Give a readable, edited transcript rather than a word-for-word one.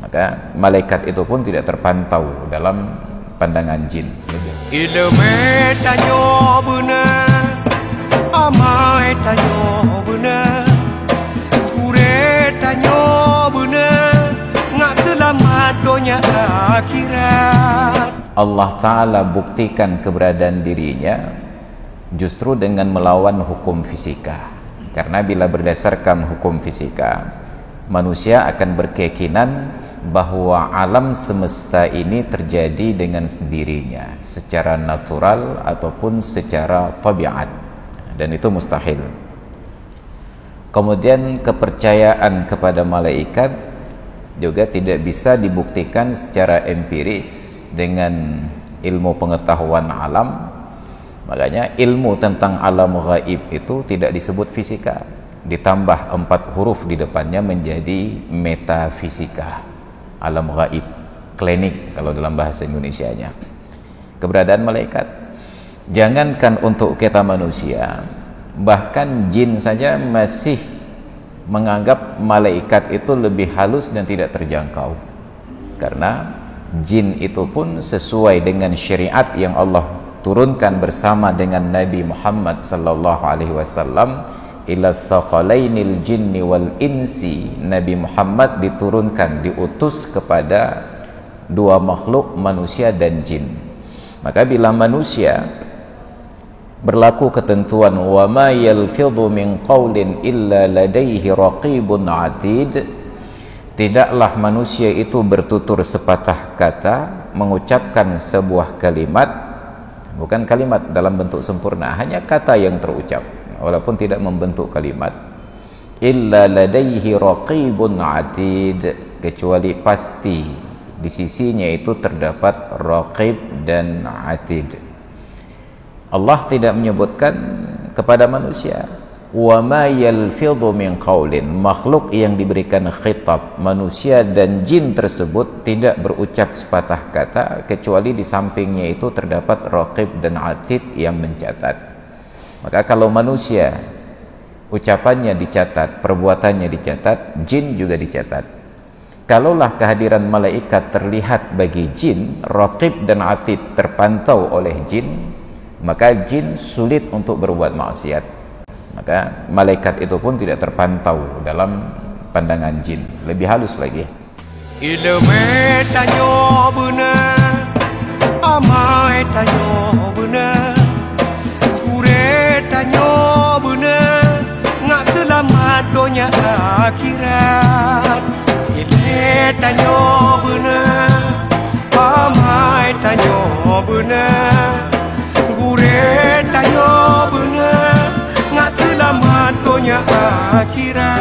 Maka malaikat itu pun tidak terpantau dalam pandangan jin. Ilmu tanyo benar, amai tanyo benar, kure tanyo benar, ngak selamat dunia akhirat. Allah Ta'ala buktikan keberadaan dirinya justru dengan melawan hukum fisika. Karena bila berdasarkan hukum fisika, manusia akan berkeyakinan bahwa alam semesta ini terjadi dengan sendirinya, secara natural ataupun secara tabiat, dan itu mustahil. Kemudian kepercayaan kepada malaikat juga tidak bisa dibuktikan secara empiris dengan ilmu pengetahuan alam. Makanya ilmu tentang alam gaib itu tidak disebut fisika, ditambah 4 huruf di depannya menjadi metafisika. Alam gaib, klinik kalau dalam bahasa Indonesianya. Keberadaan malaikat, jangankan untuk kita manusia, bahkan jin saja masih menganggap malaikat itu lebih halus dan tidak terjangkau. Karena jin itu pun sesuai dengan syariat yang Allah turunkan bersama dengan Nabi Muhammad sallallahu alaihi wasallam, ila thaqalainil jinni wal insi. Nabi Muhammad diturunkan, diutus kepada 2 makhluk, manusia dan jin. Maka bila manusia berlaku ketentuan wa ma yalfidhu min qaulin illa ladaihi raqibun atid, tidaklah manusia itu bertutur sepatah kata, mengucapkan sebuah kalimat, bukan kalimat dalam bentuk sempurna, hanya kata yang terucap walaupun tidak membentuk kalimat, illa ladaihi raqibun atid, kecuali pasti di sisinya itu terdapat raqib dan atid. Allah tidak menyebutkan kepada manusia wa ma yalfidhu min qaulin, makhluk yang diberikan khitab, manusia dan jin tersebut tidak berucap sepatah kata kecuali di sampingnya itu terdapat raqib dan atid yang mencatat. Maka kalau manusia ucapannya dicatat, perbuatannya dicatat, jin juga dicatat. Kalaulah kehadiran malaikat terlihat bagi jin, raqib dan atid terpantau oleh jin, maka jin sulit untuk berbuat maksiat. Maka malaikat itu pun tidak terpantau dalam pandangan jin. Lebih halus lagi. Ilmu tanyo benar, amai tanyo benar, kure tanyo benar, ngak selamat dunia akhirat. Ilmu tanyo benar, amai tanyo benar, kure tanyo benar, ngak selamat dunia akhirat.